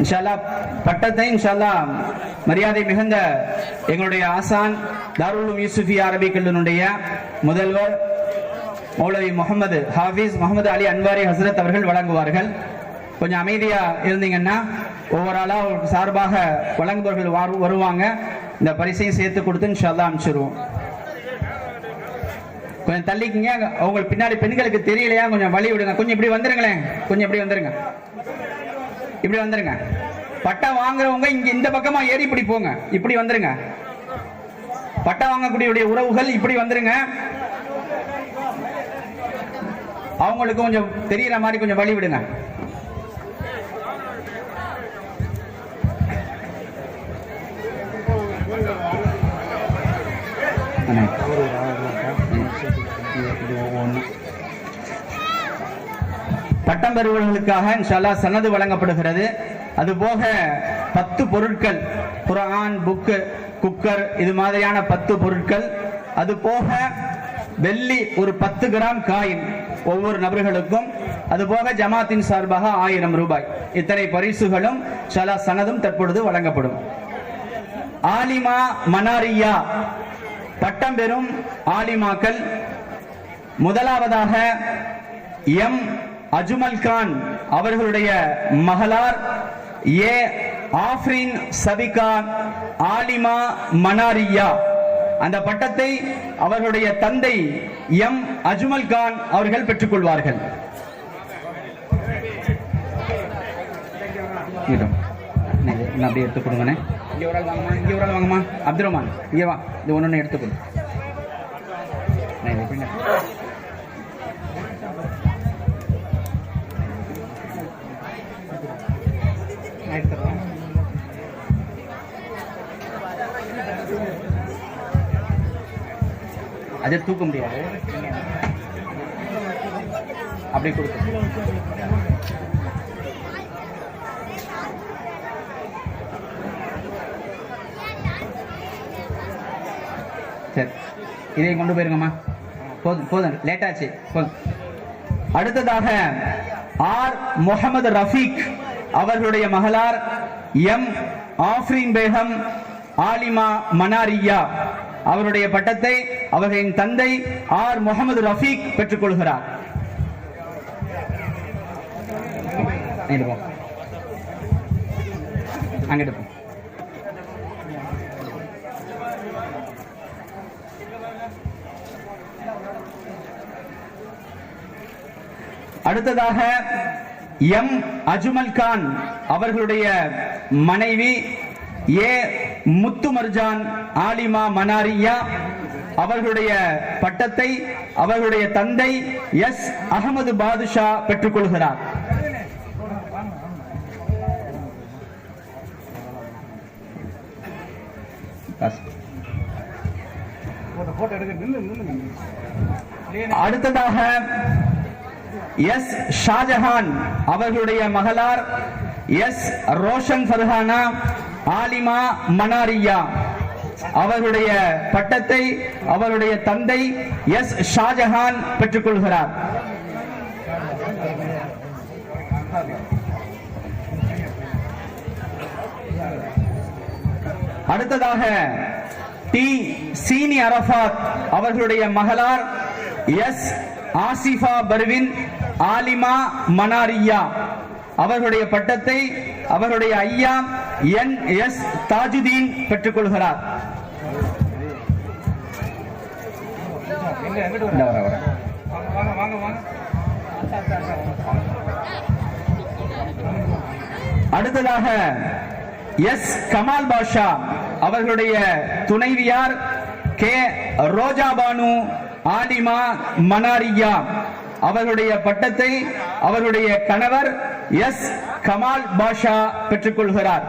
இன்ஷா அல்லாஹ் பட்டத்தை இன்ஷா அல்லாஹ் மரியாதை மிகுந்த எங்களுடைய ஆசான் தாருல் உலூம் யூசுஃபியா அரபிக் கல்லூரியுடைய முதல்வர் மௌலவி முகமது ஹாஃபிஸ் முகமது அலி அன்வாரி ஹசரத் அவர்கள் வழங்குவார்கள். கொஞ்சம் அமைதியா இருந்தீங்கன்னா ஒவ்வொரு ஆளா சார்பாக வழங்குபவர்கள் வருவாங்க. இந்த பரிசையும் சேர்த்து கொடுத்து இன்ஷா அல்லாஹ் அனுப்பிச்சிருவோம். கொஞ்சம் தள்ளிக்குங்க. உங்களுக்கு பின்னாடி பெண்களுக்கு தெரியலையா, கொஞ்சம் வழி விடுங்க. கொஞ்சம் இப்படி வந்துருங்களேன், கொஞ்சம் இப்படி வந்துருங்க, இப்படி வந்துருங்க. பட்டா வாங்குறவங்க இங்க இந்த பக்கமா ஏறி இப்படி போங்க, இப்படி வந்துருங்க. பட்டா வாங்கக்கூடிய உறவுகள் இப்படி வந்துருங்க. அவங்களுக்கு கொஞ்சம் தெரியற மாதிரி கொஞ்சம் வழி விடுங்க. பட்டம் பெறுவர்களுக்காக இன்ஷா அல்லாஹ் சனது வழங்கப்படுகிறது. அதுபோக 10 பொருட்கள், குர்ஆன் புக்கு, குக்கர், இது மாதிரியான 10 பொருட்கள். அது போக வெள்ளி ஒரு 10 கிராம் காயின் ஒவ்வொரு நபர்களுக்கும். அதுபோக ஜமாத்தின் சார்பாக 1000 ரூபாய். இத்தனை பரிசுகளும் இன்ஷா அல்லாஹ் சனதும் தற்பொழுது வழங்கப்படும். ஆலிமா மனாரியா பட்டம் பெறும் ஆலிமாக்கள், முதலாவதாக எம் அஜ்மல் கான் அவர்களுடைய மகளார் ஏ ஆஃப்ரின் சபிகா ஆலிமா மனாரியா. அந்த பட்டத்தை அவர்களுடைய தந்தை எம் அஜ்மல் கான் அவர்கள் பெற்றுக் கொள்வார்கள். அப்படியே எடுத்துக் கொடுங்க. இங்க ஒரு ஆள் வாங்கம்மா, இங்க ஒரு ஆள் வாங்கம்மா. அப்துல் ரஹ்மான் இங்க வா, இது ஒண்ணு எடுத்துக் கொடு. அதை தூக்க முடியாது, அப்படி கொடுக்க. சரி, இதை கொண்டு போயிருங்கம்மா. போதும் போதும், லேட் ஆச்சு, போதும். அடுத்ததாக ஆர் முகமது ரஃபீக் அவர்களுடைய மகளார் எம் ஆஃப்ரின் பேகம் ஆலிமா மனாரியா. அவருடைய பட்டத்தை அவர்களின் தந்தை ஆர் முகமது ரஃபீக் பெற்றுக் கொள்கிறார். அங்கிட்டு போ. அடுத்ததாக எம் அஜ்மல் கான் அவர்களுடைய மனைவி ஏ முத்துமர்ஜான் ஆலிமா மனாரியா. அவர்களுடைய பட்டத்தை அவர்களுடைய தந்தை எஸ் அகமது பாதுஷா பெற்றுக் கொள்கிறார். அடுத்ததாக எஸ் ஷாஜஹான் அவர்களுடைய மகளார் எஸ் ரோஷன் ஃபர்ஹானா ஆலிமா மனாரியா. அவர்களுடைய பட்டத்தை அவருடைய தந்தை எஸ் ஷாஜஹான் பெற்றுக் கொள்கிறார். அடுத்ததாக டி சீனி அரபாத் அவர்களுடைய மகளார் எஸ் ஆசிஃபா பர்வின் ஆலிமா மனாரியா. அவர்களுடைய பட்டத்தை அவருடைய ஐயா என் எஸ் தாஜுதீன் பெற்றுக் கொள்கிறார். அடுத்ததாக எஸ் கமால் பாஷா அவர்களுடைய துணைவியார் கே ரோஜா பானு ஆலிமா மனாரியா. அவர்களுடைய பட்டத்தை அவருடைய கணவர் எஸ் கமால் பாஷா பெற்றுக் கொள்கிறார்.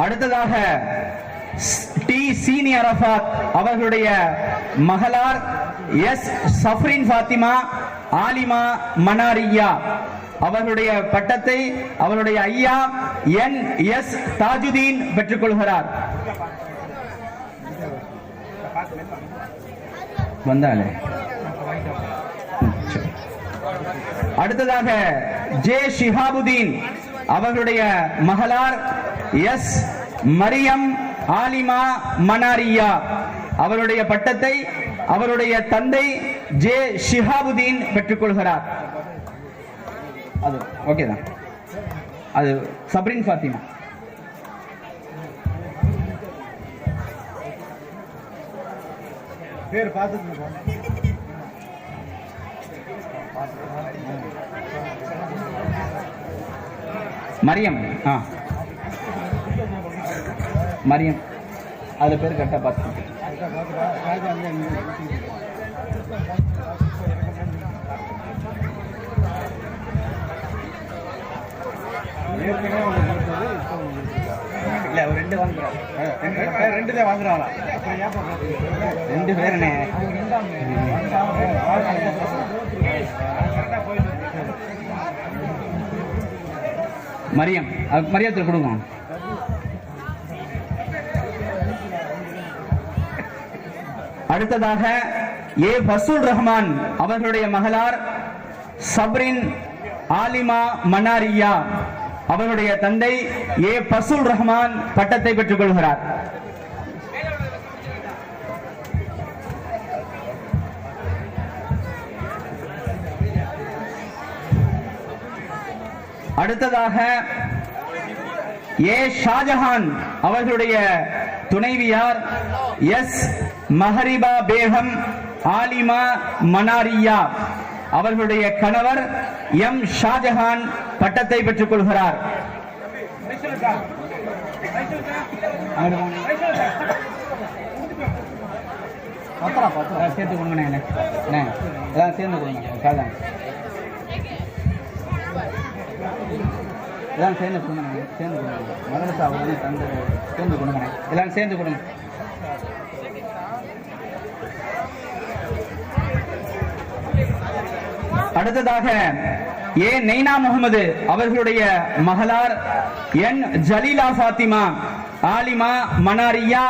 அடுத்ததாக டி சீனி அரபாத் அவர்களுடைய மகளார் எஸ் சஃப்ரின் ஃபாத்திமா ஆலிமா மனாரியா. அவர்களுடைய பட்டத்தை அவருடைய ஐயா NS தாஜுதீன் பெற்றுக் கொள்கிறார். வந்தாலே அடுத்ததாக J ஷிஹாபுதீன் அவர்களுடைய மகளார் S மரியம் ஆலிமா மனாரியா அவருடைய பட்டத்தை அவருடைய தந்தை J ஷிஹாபுதீன் பெற்றுக் கொள்கிறார். அது ஓகே தான். அது சப்ரின் ஃபாத்திமா. பேர் பார்த்து மரியம். மரியம் அது பேர் கரெக்டாக பார்த்து. இல்ல ஒரு ரெண்டு வாங்குறாங்க. ரெண்டு தான் வாங்குறாங்களா? ரெண்டு பேருனே. மரியம் மரியத்தில் கொடுங்க. அடுத்ததாக A ஃபசுல் ரஹ்மான் அவர்களுடைய மகளார் சப்ரின் ஆலிமா மனாரியா அவர்களுடைய தந்தை A ஃபசுல் ரஹ்மான் பட்டத்தை பெற்றுக் கொள்கிறார். அடுத்ததாக A ஷாஜஹான் அவர்களுடைய துணைவியார் S மஹரிபா பேகம் ஆலிமா மனாரியா அவர்களுடைய கணவர் M ஷாஜஹான் பட்டத்தை பெற்றுக் கொள்கிறார். சேர்த்து கொடுங்க. சேர்ந்து கொடுங்க. எல்லாம் சேர்ந்து கொடுங்க. சேர்ந்து கொடுங்க. மதரசா தந்து சேர்ந்து கொடுங்க. எல்லாம் சேர்ந்து கொடுங்க. அடுத்ததாக A நைனா முகமது அவர்களுடைய மகளார் N ஜலீலா ஃபாத்திமா ஆலிமா மனாரியா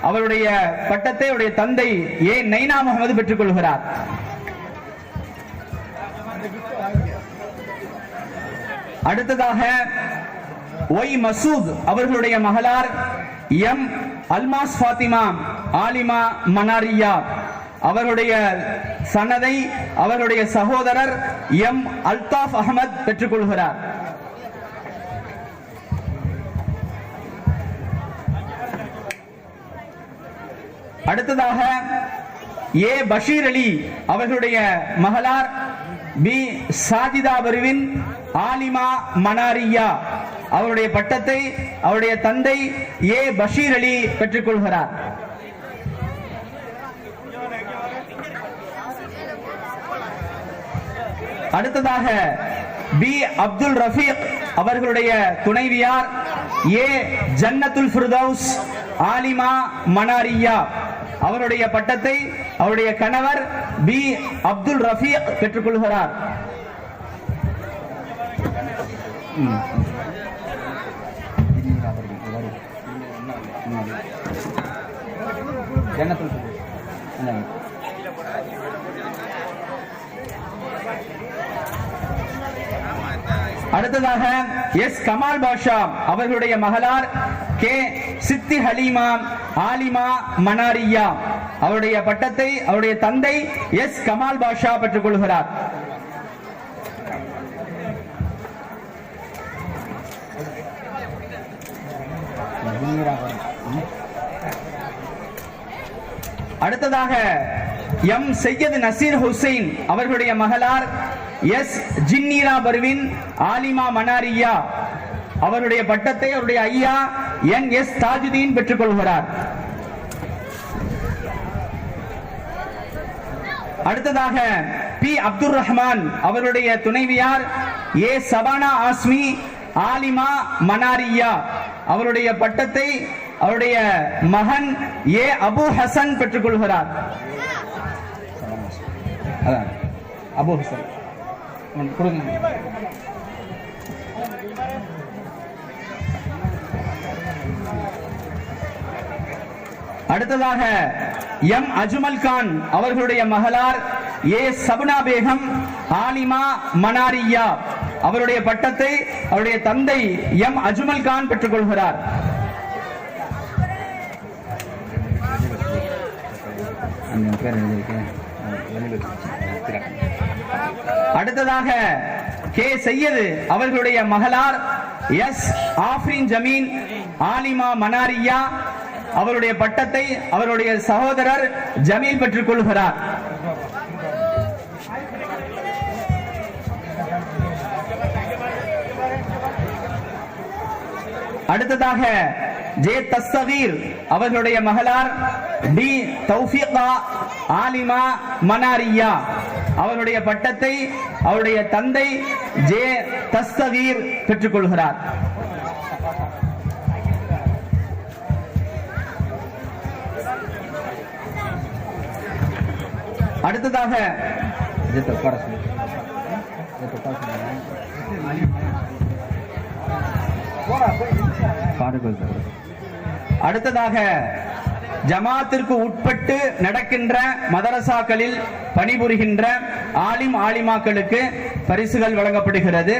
அவருடைய பட்டத்தை அவருடைய தந்தை A நைனா முகமது பெற்றுக் கொள்கிறார். அடுத்ததாக ஒய் மசூத் அவர்களுடைய மகளார் M அல்மாஸ் ஃபாத்திமா ஆலிமா மனாரியா அவர்களுடைய சன்னதை அவர்களுடைய சகோதரர் M அல்தாஃப் அஹமத் பெற்றுக் கொள்கிறார். அடுத்ததாக A பஷீர் அலி அவர்களுடைய மகளார் B சாஜிதா பர்வின் ஆலிமா மனாரியா அவருடைய பட்டத்தை அவருடைய தந்தை A பஷீர் அலி பெற்றுக் கொள்கிறார். அடுத்ததாக B அப்துல் ரஃபீக் அவர்களுடைய துணைவியார் A ஜன்னத்துல் ஃபிர்தௌஸ் ஆலிமா மனாரியா அவருடைய பட்டத்தை அவருடைய கணவர் B அப்துல் ரஃபீக் பெற்றுக் கொள்கிறார். அடுத்ததாக S கமால் பாஷா அவர்களுடைய மகளார் K சித்தி ஹலீமா ஆலிமா மனாரியா அவருடைய பட்டத்தை அவருடைய தந்தை S கமால் பாஷா பெற்றுக் கொள்கிறார். அடுத்ததாக M சையத் நசீர் ஹுசைன் அவர்களுடைய மகளார் S ஜின்னீரா பர்வின் ஆலிமா மனாரியா அவருடைய பட்டத்தை அவருடைய ஐயா NS தாஜுதீன் பெற்றுக் கொள்கிறார். அடுத்ததாக P அப்துல் ரஹ்மான் அவருடைய துணைவியார் A சபானா ஆஸ்மி ஆலிமா மனாரியா அவருடைய பட்டத்தை அவருடைய மகன் A அபு ஹசன் பெற்றுக் கொள்கிறார். அபு ஹசன் கொடுங்க. அடுத்ததாக எம் அஜ்மல் கான் அவர்களுடைய மகளார் ஏ சபனா பேகம் ஆலிமா மனாரியா அவருடைய பட்டத்தை அவருடைய தந்தை எம் அஜ்மல் கான் பெற்றுக் கொள்கிறார். அடுத்ததாக கே சையது அவர்களுடைய மகளார் எஸ் ஆஃப்ரின் ஜமீன் ஆலிமா மனாரியா அவருடைய பட்டத்தை அவருடைய சகோதரர் ஜமீல் பெற்றுக் கொள்கிறார். அடுத்ததாக ஜே தஸ்தகீர் அவர்களுடைய மகளார் டி தௌஃபீகா ஆலிமா மனாரியா அவருடைய பட்டத்தை அவருடைய தந்தை ஜே தஸ்தகீர் பெற்றுக் கொள்கிறார். அடுத்ததாக அடுத்ததாக ஜமாத்திற்கு உட்பட்டு நடக்கின்ற மதரசாக்களில் பணிபுரிகின்ற ஆலிம் ஆலிமாக்களுக்கு பரிசுகள் வழங்கப்படுகிறது.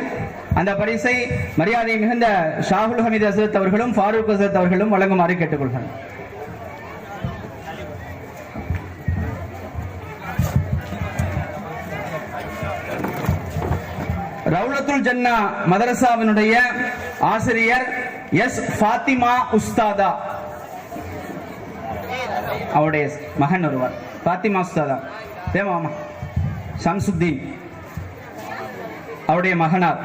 அந்த பரிசை மரியாதை மிகுந்த ஷாகுல் ஹமீது ஹசரத் அவர்களும் ஃபாரூக் ஹசரத் அவர்களும் வழங்குமாறு கேட்டுக்கொள்கிறேன். ரவுலத்துல் ஜன்னா மதரசாவினுடைய ஆசிரியர் எஸ் ஃபாத்திமா உஸ்தாதா அவருடைய மகன் ஒருவர் ஃபாத்திமா உஸ்தாதா தேமாமா ஷம்சுத்தீன் அவருடைய மகனார்.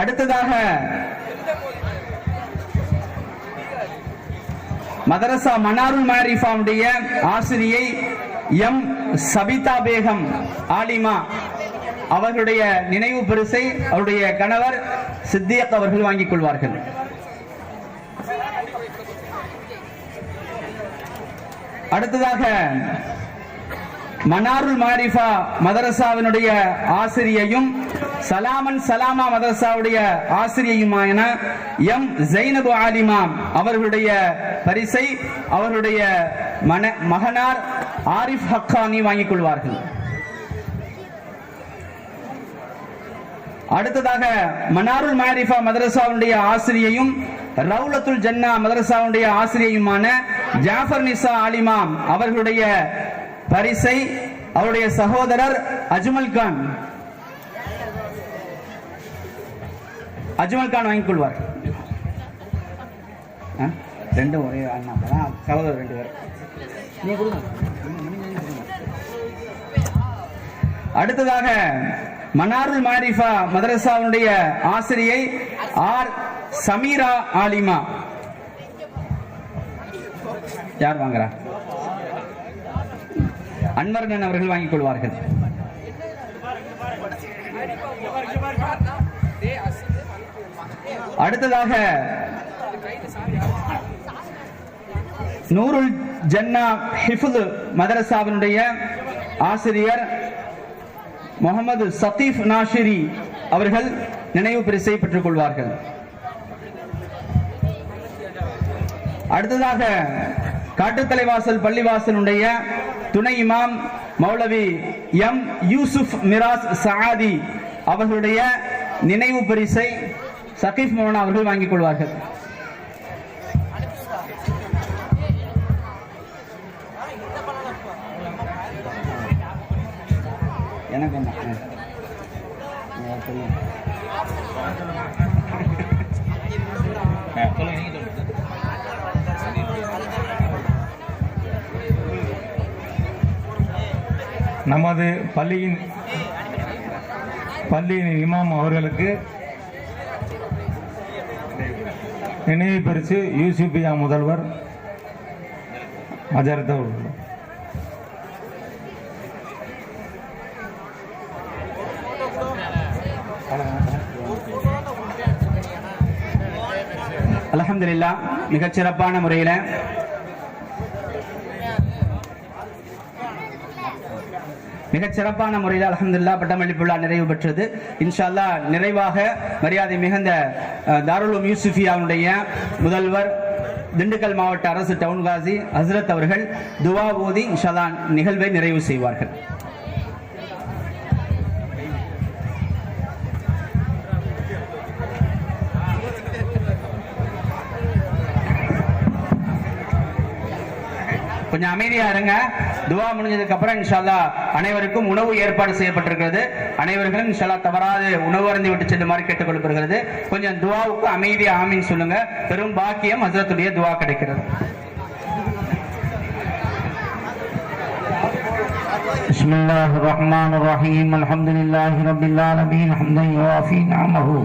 அடுத்ததாக மதரசா மனாருல் மாரிஃபாவுடைய ஆசிரியை எம் சபிதா பேகம் ஆலிமா அவர்களுடைய நினைவு பரிசை அவருடைய கணவர் சித்திக் அவர்கள் வாங்கிக் கொள்வார்கள். அடுத்ததாக மனாருல் மாரிஃபா மதரசாவினுடைய ஆசிரியையும் சலாமன் சலாமா மதரசாவுடைய ஆசிரியையுமான எம் ஜைனபு ஆலிமா அவர்களுடைய பரிசை அவர்களுடைய மகனார் ஆரிஃப் ஹக்கானி வாங்கிக் கொள்வார்கள். அடுத்ததாக மனாருல் மாரிஃபா மதரசாவுடைய ஆசிரியையும் ரவுலத்துல் ஜன்னா மதரசாவுடைய ஆசிரியையுமான ஜாஃபர் நிசா ஆலிமா அவர்களுடைய பரிசை அவருடைய சகோதரர் அஜ்மல் கான் வாங்கிக் கொள்வார். ரெண்டு ஒரே சகோதரர் ரெண்டு பேர். அடுத்ததாக மனாருல் மாரிஃபா மதரசாவுடைய ஆசிரியை ஆர் சமீரா ஆலிமா யார் வாங்குறா? அன்வர்ணன் அவர்கள் வாங்கிக் கொள்வார்கள். அடுத்ததாக நூருல் ஜன்னா ஹிஃபுல் மதரசாவினுடைய ஆசிரியர் முகமது சகீஃப் நாஷிரி அவர்கள் நினைவு பரிசை பெற்றுக் கொள்வார்கள். அடுத்ததாக காட்டுத்தலைவாசல் பள்ளிவாசலுடைய துணை இமாம் மௌலவி எம் யூசுப் மிராஸ் சஆதி அவர்களுடைய நினைவு பரிசை சகீஃப் மௌலானா அவர்கள் வாங்கிக் கொள்வார்கள். எனக்கு நமது பள்ளியின் இமாம் அவர்களுக்கு நினைவு பரிசு யூசுபியா முதல்வர் அஜரத் அவர்கள். அல்ஹம்துலில்லாஹ் மிகச் சிறப்பான முறையில் மிகச் சிறப்பான முறையில் அல்ஹம்துலில்லாஹ் பட்டமளிப்பு விழா நிறைவு பெற்றது. இன்ஷா அல்லாஹ் நிறைவாக மரியாதை மிகுந்த தாருல் உலூம் யூசுஃபியாவுடைய முதல்வர் திண்டுக்கல் மாவட்ட அரசு டவுன் காசி ஹஸ்ரத் அவர்கள் துவா ஓதி இன்ஷா அல்லாஹ் நிகழ்வை நிறைவு செய்வார்கள். கொஞ்சம் அமைதியா இருங்க. துவா முடிஞ்சதுக்கு அப்புறம் இன்ஷா அல்லாஹ் அனைவருக்கும் உணவு ஏற்பாடு செய்யப்பட்டிருக்கிறது. அனைவர்களும் இன்ஷா அல்லாஹ் தவறாது உணவு அருந்தி விட்டு செல்லுமாறு கேட்டுக்கொள்ளப்படுகிறது. கொஞ்சம் துவாவுக்கு அமைதியா ஆமீன் சொல்லுங்க. பெரும் பாக்கியம் ஹஸ்ரத்துடைய துவா கிடைக்கிறது. பிஸ்மில்லாஹிர் ரஹ்மானிர் ரஹீம். அல்ஹம்துலில்லாஹி ரப்பில் ஆலமீன். ஹம்தன் யுவாஃபி நிஅமஹு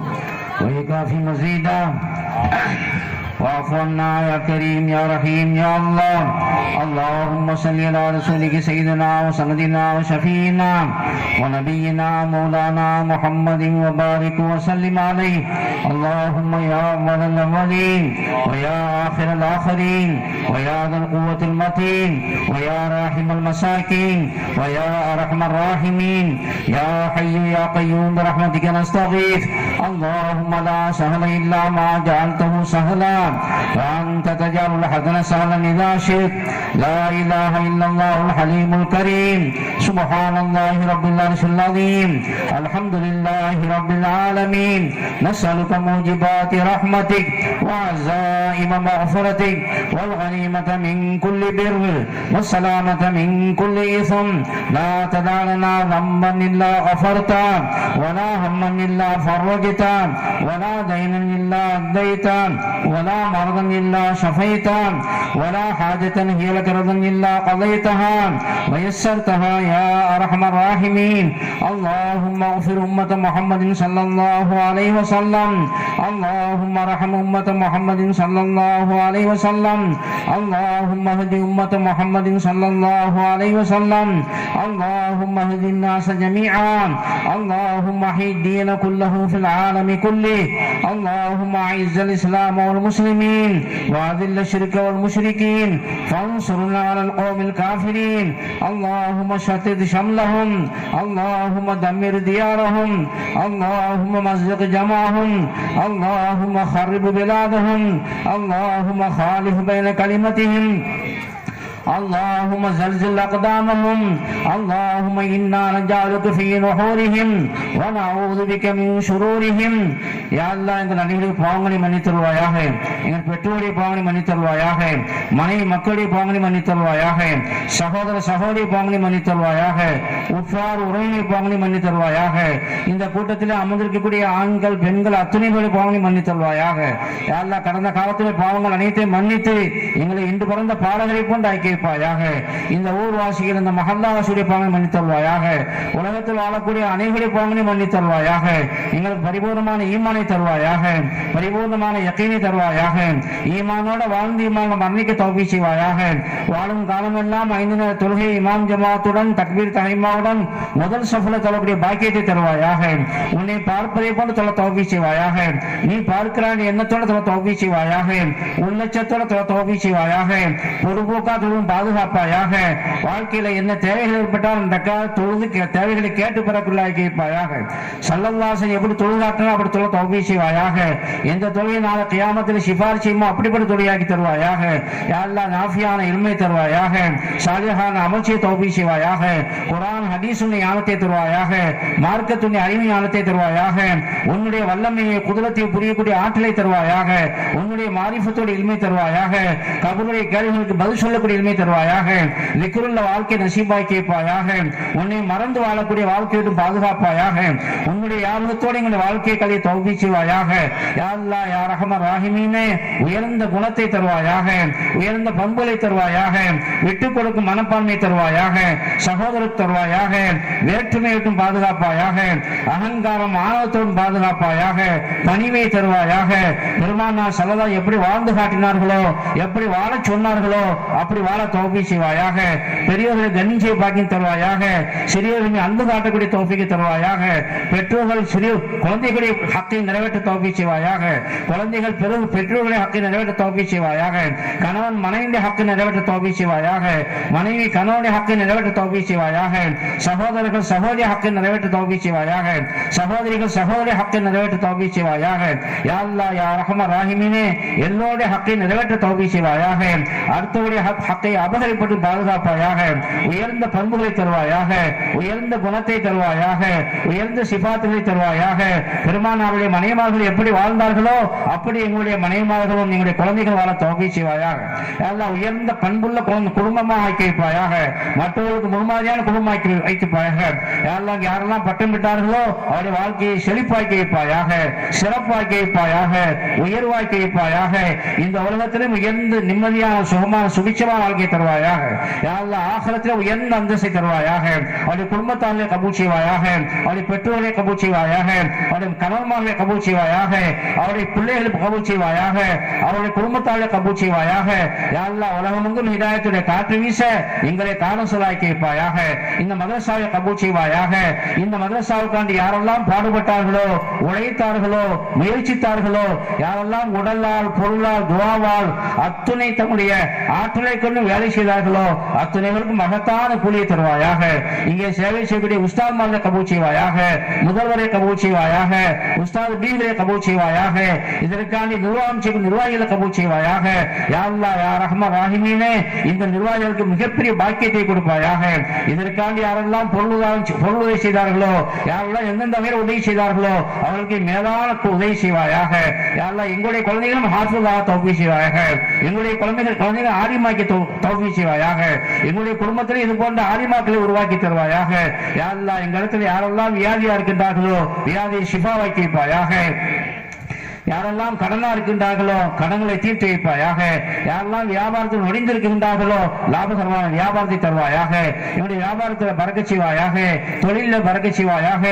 வ யுகாஃபி மஸீதா. واعف عنا يا كريم يا رحيم يا الله. اللهم صل على رسولك سيدنا وسندنا وشفينا ونبينا مولانا محمد وبارك وسلم عليه. اللهم يا أول الأولين ويا آخر الآخرين ويا ذا القوة المتين ويا راحم المساكين ويا أرحم الراحمين يا حي يا قيوم برحمتك نستغيث. اللهم لا سهل إلا ما جعلته سهلا وأنت تجعل الحزن سهلا إذا شئت. لا إله إلا الله الحليم الكريم. سبحان الله رب العرش العظيم. الحمد لله رب العالمين. نسألك موجبات رحمتك وعزائم مغفرتك والغنيمة من كل بر والسلامة من كل إثم. لا تدع لنا ذنبا إلا غفرته ولا هما إلا فرجته ولا دينا إلا أديته ولا مرضا إلا شفيته ولا حاجة هي لك رضا إلا قضيتها ويسرتها يا أرحم الراحمين. اللهم اغفر أمة محمد صلى الله عليه وسلم. اللهم ارحم أمة محمد صلى الله عليه وسلم. اللهم اهد أمة محمد صلى الله عليه وسلم. اللهم اهد الناس جميعا. اللهم احيي الدين كله في العالم كله. اللهم اعز الإسلام والمسلمين وأذل الشرك والمشركين فانصرنا على القوم الكافرين. اللهم شتت شملهم. اللهم دمر ديارهم. اللهم مزق جمعهم. اللهم خرب بلادهم. اللهم خالف بين كلمتهم. اللهم زلزل أقدامهم. اللهم إنا نجعلك في نحورهم ونعوذ بك من شرورهم. يا الله எங்கள் அனைவருடைய பாவங்களை மன்னித்தருள்வாயாக. எங்கள் பெற்றோருடைய பாவங்களை மன்னித்தருள்வாயாக. மனைவி மக்களுடைய பாவங்களை மன்னித்தருள்வாயாக. சகோதர சகோதரி பாவங்களை மன்னித்தருள்வாயாக. உற்றார் உறவினர் பாவங்களை மன்னித்தருள்வாயாக. இந்த கூட்டத்தில் அமர்ந்திருக்கக்கூடிய ஆண்கள் பெண்கள் அத்தனை பேருடைய பாவங்களை மன்னித்தருள்வாயாக. யா அல்லாஹ் கடந்த காலத்திலே பாவங்கள் அனைத்தையும் மன்னித்து எங்களை இன்று பிறந்த பாடல்களை போன்று ஆக்கி இந்த ஊர்வாசிகள் இந்த மஹல்லாவாசியுடைய பாவங்களை மன்னித்தருள்வாயாக. உலகத்தில் வாழக்கூடிய அனைவருடைய பாவங்களை மன்னித்தருள்வாயாக. எங்களுக்கு பரிபூர்ணமான ஈமானை தருவாயாக. பரிபூர்ணமான யக்கீனை தருவாயாக. ஈமானோட வாழ்ந்து ஈமான மரணிக்க தௌஃபீக் செய்வாயாக. வாழும் காலமெல்லாம் 5 நேர தொழுகை இமாம் ஜமாத்துடன் தக்பீர் தஹீமாவுடன் முதல் சஃப்ல தொழக்கூடிய பாக்கியத்தை தருவாயாக. உன்னை பார்ப்பதை போன்று தொழ தௌஃபீக் செய்வாயாக. நீ பார்க்கிறான் எண்ணத்தோட தொழ தௌஃபீக் செய்வாயாக. உள்ளச்சத்தோட தொழ தௌஃபீக் செய்வாயாக. பொறுப்போக்கா பாதுகாப்பாயாக. வாழ்க்கையில என்ன தேவைகள் ஏற்பட்டால் அந்த தொழுது தேவைகளை கேட்டு பெறக்குள்ளாக்கி இருப்பாயாக. ஸல்லல்லாஹு எப்படி தொழுகாட்டினா அப்படி தொழ தௌஃபீக் செய்வாயாக. எந்த தொழுகை நாளை கியாமத்தில் சிபாரிசு செய்யுமோ அப்படிப்பட்ட தொழுகையாக்கி தருவாயாக. யா அல்லாஹ் நாஃபியான இல்மை தருவாயாக. சாலிஹான அமல்சியை தௌஃபீக் செய்வாயாக. குர்ஆன் ஹதீஸுடைய ஞானத்தை தருவாயாக. மார்க்கத்துடைய அறிவு ஞானத்தை தருவாயாக. உன்னுடைய வல்லமையை குதிரத்தை புரியக்கூடிய ஆற்றலை தருவாயாக. உன்னுடைய மாரிஃபத்தோட இல்மை தருவாயாக. கபருடைய கேள்விகளுக்கு பதில் சொல்லக்கூடிய இல்மை தருவாயாக. லிக்ருள்ள வாழ்க்கை நசீபாக்கி வைப்பாயாக. உன்னை மறந்து வாழக்கூடிய வாழ்க்கையை பாதுகாப்பாயாக. உன்னுடைய ஞாபகத்தோடு எங்களுடைய வாழ்க்கையை கழிய தௌஃபீக் செய்வாயாக. யா அல்லாஹ் யா ரஹ்மான் ரஹீமே உயர்ந்த குணத்தை தருவாயாக. உயர்ந்த பண்புகளை தருவாயாக. விட்டுக் கொடுக்கும் மனப்பான்மை தருவாயாக. சகோதரர் தருவாயாக. வேற்றுமை விட்டும் பாதுகாப்பாயாக. அகங்காரம் ஆணவத்தோடு பாதுகாப்பாயாக. பணிவை தருவாயாக. பெருமானார் ஸல்லல்லாஹு எப்படி வாழ்ந்து காட்டினார்களோ எப்படி வாழ சொன்னார்களோ அப்படி வாழ வாழ தௌஃபீக் செய்வாயாக. பெரியவர்களை கண்ணிய பாக்கியம் தருவாயாக. சிறியவர்களை அன்பு காட்டக்கூடிய தௌஃபீக் தருவாயாக. பெற்றோர்கள் சிறிய குழந்தைகளுடைய ஹக்கை நிறைவேற்ற தௌஃபீக் செய்வாயாக. குழந்தைகள் பெற்றோர்களுடைய ஹக்கை நிறைவேற்ற தௌஃபீக் செய்வாயாக. கணவன் மனைவியுடைய ஹக்கை நிறைவேற்ற தௌஃபீக் செய்வாயாக. மனைவி கணவனுடைய ஹக்கை நிறைவேற்ற தௌஃபீக் செய்வாயாக. சகோதரர்கள் சகோதரி ஹக்கை நிறைவேற்ற தௌஃபீக் செய்வாயாக. சகோதரிகள் சகோதரி ஹக்கை நிறைவேற்ற தௌஃபீக் செய்வாயாக. யா அல்லாஹ் யா ரஹ்மான் ரஹீமே எல்லோருடைய ஹக்கை நிறைவேற்ற தௌஃபீக் செய்வாயாக. அடுத்தவருடைய ஹக்கை அபகரிப்பட்டு பாதுகாப்பாயாக. உயர்ந்த பண்புகளை தருவாயாக. உயர்ந்த குணத்தை தருவாயாக. உயர்ந்த சிபாத்துகளை தருவாயாக. பெருமானாருடைய மனைவிமார்கள் எப்படி வாழ்ந்தார்களோ அப்படி எங்களுடைய மனைவிமார்களும் எங்களுடைய குழந்தைகள் வாழ தௌஃபீக் செய்வாயாக. அல்லாஹ் உயர்ந்த பண்புள்ள குடும்பமாக ஆக்கி வைப்பாயாக. மற்றவர்களுக்கு முன்மாதிரியான குடும்பமாக்கி வைப்பாயாக. யாரெல்லாம் பட்டம் விட்டார்களோ அவருடைய வாழ்க்கையை செழிப்பாக்கி வைப்பாயாக. சிறப்பாக்கி வைப்பாயாக. உயர்வாக்கி வைப்பாயாக. இந்த உலகத்திலும் உயர்ந்த நிம்மதியான சுகமான சுபிட்சமான வாழ்க்கையை தருவாயாக. ஆகிரத்தில் உயர்ந்த அந்தஸ்தை தருவாயாக. அவருடைய குடும்பத்தாரை கபூல் செய்வாயாக. அவருடைய பெற்றோர்களை கபூல் செய்வாயாக. அவருடைய கணவன்மார்களை கபூல் செய்வாயாக. அவருடைய பிள்ளைகளுக்கு கபூல் செய்வாயாக. அவருடைய குடும்பத்தாரை கபூல் செய்வாயாக. உலகமெங்கும் ஹிதாயத்துடைய காற்று வீச எங்களை காரணம் சொல்லாக்கி வைப்பாயாக. இந்த மதரசாவை கபூல் செய்வாயாக. இந்த மதரசாவுக்காண்டி யாரெல்லாம் பாடுபட்டார்களோ உழைத்தார்களோ முயற்சித்தார்களோ யாரெல்லாம் உடலால் பொருளால் துவாவால் அத்துணை தம்முடைய ஆற்றலை கொண்டு வேலை செய்தார்களோ அத்துணைகளுக்கு மகத்தான கூலியை தருவாயாக. இங்கே சேவை செய்யக்கூடிய உஸ்தாத்மார்களை கபூல் செய்வாயாக. முதல்வரை கபூல் செய்வாயாக. உஸ்தாத் பீகளை கபூல் செய்வாயாக. இதற்காண்டி நிர்வாகம் செய்யும் நிர்வாகிகளை கபூல் செய்வாயாக. யா அல்லாஹ் யா ரஹ்மான் ரஹீமே இந்த நிர்வாகிகளுக்கு மிகப்பெரிய பாக்கியத்தை கொடுப்பாயாக. இதற்காண்டி யாரெல்லாம் பொருளுதவி செய்தார்களோ யாரெல்லாம் எந்தெந்த வகையில் உதவி செய்தார்களோ அவர்களுக்கு மேலான உதவி செய்வாயாக. யாரெல்லாம் எங்களுடைய குழந்தைகளும் ஹாஃபிஸாக தௌஃபீக் செய்வாயாக. எங்களுடைய குழந்தைகள் ஆலிமாக்கி தௌஃபீக் செய்வாயாக. எங்களுடைய குடும்பத்தில் இது போன்ற ஆலிமாக்களை உருவாக்கி தருவாயாக. யா அல்லாஹ் எங்களிடத்தில் யாரெல்லாம் வியாதியா இருக்கின்றார்களோ வியாதியை ஷிஃபாவாக்கி வைப்பாயாக. யாரெல்லாம் கடனா இருக்கின்றார்களோ கடன்களை தீர்த்து வைப்பாயாக. யாரெல்லாம் வியாபாரத்தில் நுழைந்திருக்கின்றார்களோ லாபகரமான வியாபாரத்தை தருவாயாக. என்னுடைய வியாபாரத்தில் பறக்கச் செய்வாயாக. தொழிலில் பறக்கச் செய்வாயாக.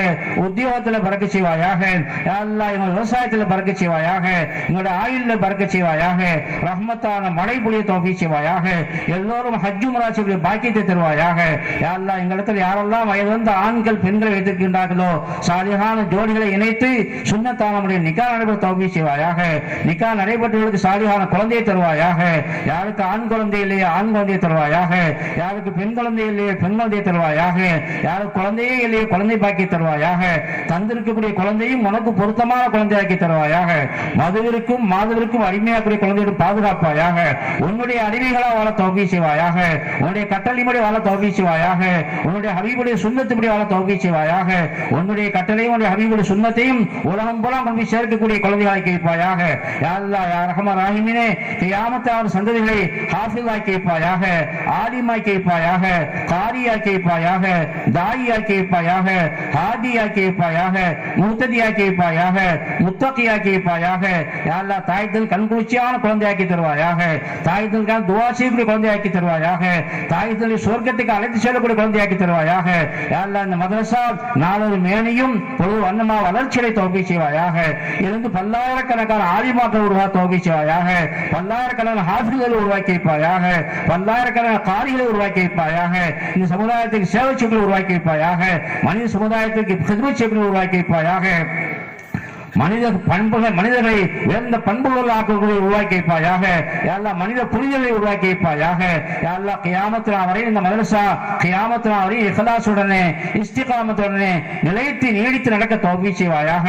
உத்தியோகத்தில் பறக்கச் செய்வாயாக. யாரெல்லாம் எங்கள் விவசாயத்தில் பறக்கச் செய்வாயாக. எங்களுடைய ஆயுளில் பறக்கச் செய்வாயாக. ரஹ்மத்தான மழை பொழிய தௌஃபீக் செய்வாயாக. எல்லோரும் ஹஜ் உம்ரா செய்ய பாக்கியத்தை தருவாயாக. யாரெல்லாம் எங்களிடத்தில் யாரெல்லாம் வயது வந்த ஆண்கள் பெண்களை வைத்திருக்கின்றார்களோ சாலிஹான ஜோடிகளை இணைத்து சுன்னத்தான நிக்கா நடைபெற தௌஃபீக் செய்வாயாக. நிக்கா நடைபெற்றவர்களுக்கு சாலிஹான குழந்தையை தருவாயாக. யாருக்கு ஆண் குழந்தை இல்லையே ஆண் குழந்தையை தருவாயாக. யாருக்கு பெண் குழந்தை இல்லையே பெண் குழந்தையை தருவாயாக. யாருக்கு குழந்தையே இல்லையே குழந்தை பாக்கி தருவாயாக. தந்திருக்கக்கூடிய குழந்தையும் உனக்கு பொருத்தமான குழந்தையாக்கி தருவாயாக. மதுவிற்கும் மாதவிற்கும் அடிமையாக்கூடிய குழந்தையை பாதுகாப்பாயாக. உன்னுடைய அடிமைகளா வாழ தௌஃபீக் செய்வாயாக. உன்னுடைய கட்டளைப்படி வாழ தௌஃபீக் செய்வாயாக. உன்னுடைய ஹபீபுடைய சுன்னத்துப்படி வாழ தௌஃபீக் செய்வாயாக. உன்னுடைய கட்டளையும் உன்னுடைய ஹபீபுடைய சுன்னத்தையும் உலகம் போல கொண்டு போய் சேர்க்கக்கூடிய குழந்தைகளாக்கி வைப்பாயாக. யா அல்லாஹ் யா ரஹ்மான் ரஹீமே கியாமத் சந்ததிகளை ஹாஃபிஸாக்கி வைப்பாயாக. ஆலிமாக்கி வைப்பாயாக. காரியாக்கி வைப்பாயாக. தாயியாக்கி வைப்பாயாக. ஹாதியாக்கி வைப்பாயாக. முஹ்ததியாக்கி வைப்பாயாக. முத்தகியாக்கி வைப்பாயாக. யா அல்லாஹ் தாய்தல் கண்குளிர்ச்சியான குழந்தையாக்கி தருவாயாக. தாய்தலுக்கான துஆ செய்யக்கூடிய குழந்தையாக்கி தருவாயாக. தாய்தலை சொர்க்கத்துக்கு அழைத்து செல்லக்கூடிய குழந்தையாக்கி தருவாயாக. யா அல்லாஹ் இந்த மதரசா நாளொரு மேனியும் பொது வண்ணமா வளர்ச்சியை தௌஃபீக் செய்வாயாக. இருந்து பல்லாயிரக்கணக்கான ஆலிமாக்கள் உருவாக்க தௌஃபீக் செய்வாயாக. பல்லாயிரக்கணக்கான ஹாஃபிஸ்களை உருவாக்கி வைப்பாயாக. பல்லாயிரக்கணக்கான காரிகளை உருவாக்கி வைப்பாயாக. இந்த சமுதாயத்துக்கு சேவை செய்ய உருவாக்கி வைப்பாயாக. மனித சமுதாயத்திற்கு ஹித்மத் செய்ய உருவாக்கி வைப்பாயாக. மனிதர்களை உயர்ந்த பண்புகள் ஆக்கங்களை உருவாக்கி வைப்பாயாக. யாரெல்லாம் மனித புரிதலை உருவாக்கி வைப்பாயாக. யாரெல்லாம் கியாமத் வரை இந்த மதரசா கியாமத் வரை இஹ்லாசுடனே இஸ்திகாமத்துடனே நிலைத்து நீடித்து நடக்க தௌஃபீக் செய்வாயாக.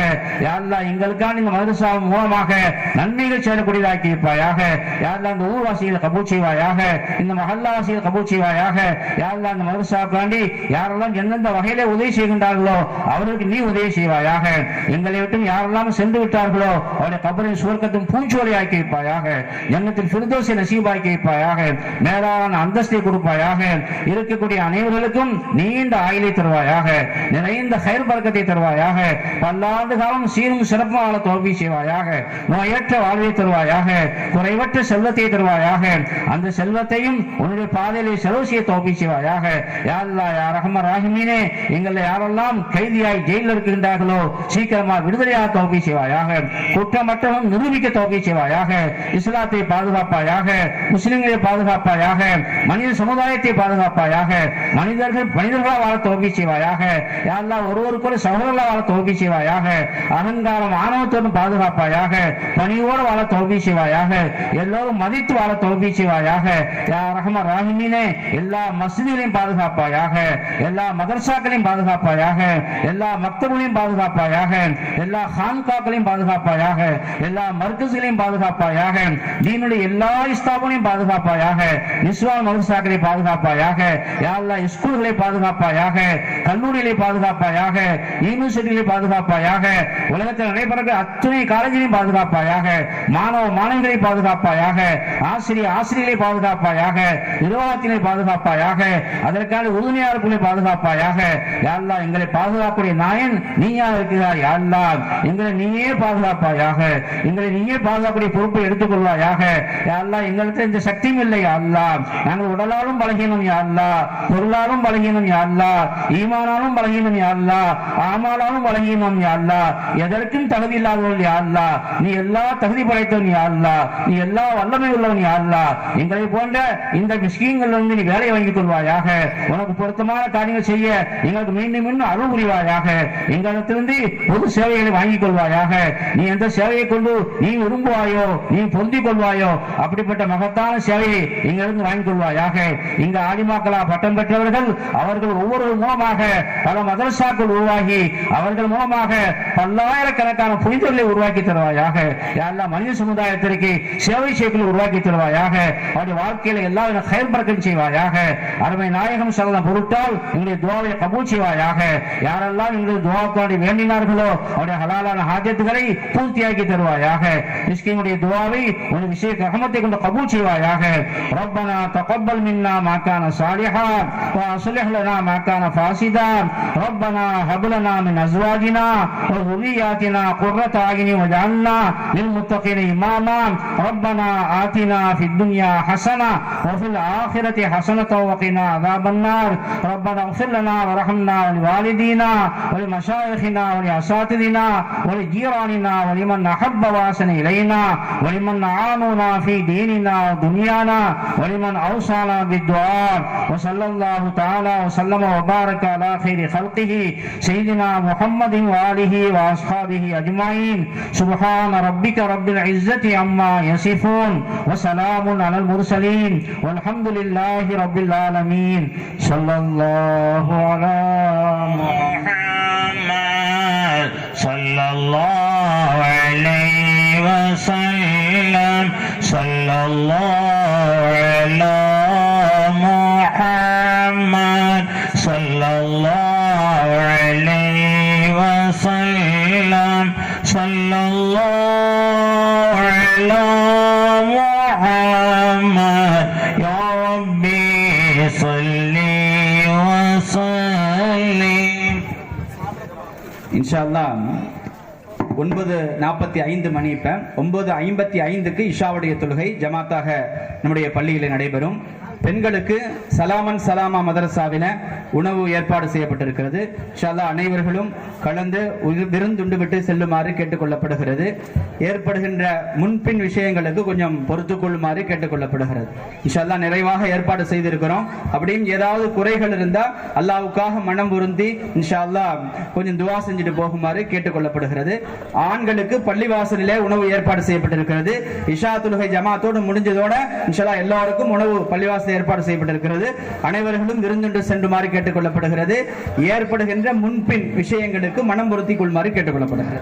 யாரெல்லாம் எங்களுக்கான இந்த மதரசா மூலமாக நன்மைகள் செய்யக்கூடியதாக்கி வைப்பாயாக. யாரெல்லாம் இந்த ஊர்வாசிகளை கபூல் செய்வாயாக. இந்த மஹல்லாவாசிகளை கபூல் செய்வாயாக. யாரெல்லாம் இந்த மதரசாக்காண்டி யாரெல்லாம் எந்தெந்த வகையிலே உதவி செய்கின்றார்களோ அவர்களுக்கு நீ உதவி செய்வாயாக. எங்களை விட்டு யாரெல்லாம் சென்று விட்டார்களோ அவருடைய கபரை சுவர்க்கத்தின் பூஞ்சோலை ஆக்கி வைப்பாயாக. ஜன்னத்தில் ஃபிர்தௌஸை நசீபாக்கி வைப்பாயாக. மேலான அந்தஸ்தை கொடுப்பாயாக. இருக்கக்கூடிய அனைவர்களுக்கும் நீண்ட ஆயுளை தருவாயாக. நிறைந்த ஹைர் பரக்கத்தை தருவாயாக. பல்லாண்டு காலம் சீரும் சிறப்பும் வாழ தௌஃபீக் செய்வாயாக. நோயற்ற வாழ்வை தருவாயாக. குறைவற்ற செல்வத்தை தருவாயாக. அந்த செல்வத்தையும் உன்னுடைய பாதையிலே செலவு செய்ய தௌஃபீக் செய்வாயாக. யா அல்லாஹ் யா ரஹ்மான் ரஹீமே எங்களை யாரெல்லாம் கைதியாய் ஜெயிலில் இருக்கின்றார்களோ சீக்கிரமா விடுதலையாக தௌஃபீக் செய்வாயாக. குற்றமற்றவன் நிரூபிக்க தௌஃபீக் செய்வாயாக. இஸ்லாத்தை பாதுகாப்பாயாக, முஸ்லிம்களை பாதுகாப்பாயாக, மனித சமுதாயத்தை பாதுகாப்பாயாக, மனிதர்களாக வாழ தௌஃபீக் செய்வாயாக. யா அல்லாஹ் ஒருவருக்கொரு சகோதரர்களாக வாழ தௌஃபீக் செய்வாயாக. அகங்காரம் ஆணவத்தோடு பாதுகாப்பாயாக. பணியோடு வாழ தௌஃபீக் செய்வாயாக. எல்லோரும் மதித்து வாழ தௌஃபீக் செய்வாயாக. யா ரஹ்மான் ரஹீமீனே, எல்லா மஸ்ஜிதுகளையும் பாதுகாப்பாயாக, எல்லா மதரசாக்களையும் பாதுகாப்பாயாக, எல்லா மக்தபுகளையும் பாதுகாப்பாயாக, எல்லா ஹான்காக்களையும் பாதுகாப்பாயாக, எல்லா மர்கஸ்களையும் பாதுகாப்பாயாக, தீனுடைய எல்லா இஸ்தாபங்களையும் பாதுகாப்பாயாக, நிஸ்வான் மதரசாக்களை பாதுகாப்பாயாக. யா அல்லாஹ் ஸ்கூல்களை பாதுகாப்பாயாக, கல்லூரிகளை பாதுகாப்பாயாக, யூனிவர்சிட்டிகளை பாதுகாப்பாயாக, உலகத்தில் நடைபெற அத்துணை காலேஜிலையும் பாதுகாப்பாயாக, மாணவ மாணவிகளை பாதுகாப்பாயாக, ஆசிரியர்களை பாதுகாப்பாயாக, நிர்வாகத்தினை பாதுகாப்பாயாக, அதற்கான உறுதுணையாளர்களை பாதுகாப்பாயாக. யா அல்லாஹ் எங்களை பாதுகாக்கக்கூடிய நாயன் நீயா இருக்கிறாய். யா அல்லாஹ் எங்களை நீயே பாதுகாப்பாயாக, எங்களை நீயே பாதுகாக்கக்கூடிய பொறுப்பை எடுத்துக்கொள்வாயாக. யா அல்லாஹ் எங்களுக்கு இந்த சக்தியும் இல்லை. யா அல்லாஹ் நாங்கள் உடலாலும் பலகீனம். யா அல்லாஹ் பொருளாலும் பலகீனம். யா அல்லாஹ் ஈமானாலும் பலகீனம். யா அல்லாஹ் ஆமாலாலும் பலகீனம். யா அல்லாஹ் எதற்கும் தகுதி இல்லாதவர்கள். யா அல்லாஹ் நீ எல்லா தகுதி படைத்தவன். யா அல்லாஹ் நீ எல்லா வல்லமை உள்ளவன். யா அல்லாஹ் எங்களை போன்ற இந்த மிஸ்கீன்கள் நீ வேலையை வாங்கிக் கொள்வாயாக. உனக்கு பொருத்தமான காரியங்கள் செய்ய எங்களுக்கு மீண்டும் மீண்டும் அருள் புரிவாயாக. எங்களிடத்திலிருந்து பொது சேவைகளை வாங்கிக் கொள்வாயாக. நீ எந்த சேவையை கொண்டு நீ விரும்புவாயோ, நீ பொருந்திக் கொள்வாயோ, அப்படிப்பட்ட மகத்தான சேவையை எங்களிருந்து வாங்கிக் கொள்வாயாக. இங்கு ஆலிமாக்களா பட்டம் பெற்றவர்கள், அவர்கள் ஒவ்வொரு மூலமாக பல மதரசாக்கள் உருவாகி அவர்கள் மூலமாக பல்லாயிரக்கணக்கான புனிதர்களை உருவாக்கி தருவாயாக. யாரெல்லாம் மனித சமுதாயத்திற்கு சேவை செய்திகளை உருவாக்கி தருவாயாக. அவருடைய வாழ்க்கையில எல்லா ஹைர் பரக்கத் செய்வாயாக. அருமை நாயகம் ஸல்லல்லாஹு பொருட்டால் எங்களுடைய துஆவை கபூல் செய்வாயாக. யாரெல்லாம் எங்களுடைய துஆக்காக வேண்டினார்களோ அவருடைய ஹலாலான ஹாஜத்துகளை பூர்த்தியாக்கி தருவாயாக. மிஸ்கீனுடைய துஆவை உன்னுடைய விசேஷ ரஹமத்தை கொண்டு கபூல் செய்வாயாக. ரப்பனா தகப்பல் மின்னா மா கான சாலிஹான் வ அஸ்லிஹ் லனா மா கான ஃபாசிதான். ரப்பனா ஹப் லனா மின் அஸ்வாஜினா வ ذُرِّيَّاتِنَا قُرَّةَ أَعْيُنٍ وَاجْعَلْنَا لِلْمُتَّقِينَ إِمَامًا. ربنا آتنا في الدنيا حسنة وفي الآخرة حسنة وقنا عذاب النار. ربنا اغفر لنا وارحمنا ولوالدينا ولمشايخنا ولأساتذتنا ولجيراننا ولمن أحب وأحسن إلينا ولمن أعانونا في ديننا ودنيانا ولمن أوصانا بالدعاء. وصلى الله تعالى وسلم وبارك على خير خلقه سيدنا محمد وآله وأصحابه أجمعين. سبحان ربك رب العزة عما يصفون وسلام على المرسلين والحمد لله رب العالمين. صلى الله على محمد صلى الله عليه وسلم. صلى الله على محمد صلى الله عليه وسلم. صلى الله على محمد يا ربي صل وسلم. இன்ஷா அல்லாஹ் 9:45 மணி. இப்ப 9:55க்கு இஷாவுடைய தொழுகை ஜமாத்தாக நம்முடைய பள்ளியில் நடைபெறும். பெண்களுக்கு சலாமன் சலாமா மதரசாவில உணவு ஏற்பாடு செய்யப்பட்டிருக்கிறது. இன்ஷா அல்லாஹ் அனைவர்களும் கலந்து விருந்துண்டு விட்டு செல்லுமாறு கேட்டுக்கொள்ளப்படுகிறது. ஏற்படுகின்ற முன்பின் விஷயங்களுக்கு கொஞ்சம் பொறுத்துக் கொள்ளுமாறு கேட்டுக்கொள்ளப்படுகிறது. இன்ஷா அல்லாஹ் நிறைவாக ஏற்பாடு செய்திருக்கிறோம். அப்படியும் ஏதாவது குறைகள் இருந்தா அல்லாஹ்வுக்காக மனம் உருந்தி இன்ஷா அல்லாஹ் கொஞ்சம் துவா செஞ்சுட்டு போகுமாறு கேட்டுக்கொள்ளப்படுகிறது. ஆண்களுக்கு பள்ளிவாசலிலே உணவு ஏற்பாடு செய்யப்பட்டிருக்கிறது. இஷா தொழுகை ஜமாத்தோடு முடிஞ்சதோட இன்ஷா அல்லாஹ் எல்லாருக்கும் உணவு பள்ளிவாசல் ஏற்பாடு செய்யப்பட்டிருக்கிறது. அனைவர்களும் விருந்துண்டு சென்றுமாறு கேட்டுக்கொள்ளப்படுகிறது. ஏற்படுகின்ற முன்பின் விஷயங்களுக்கு மனம் பொருத்திக் கொள்ளுமாறு கேட்டுக்கொள்ளப்படுகிறது.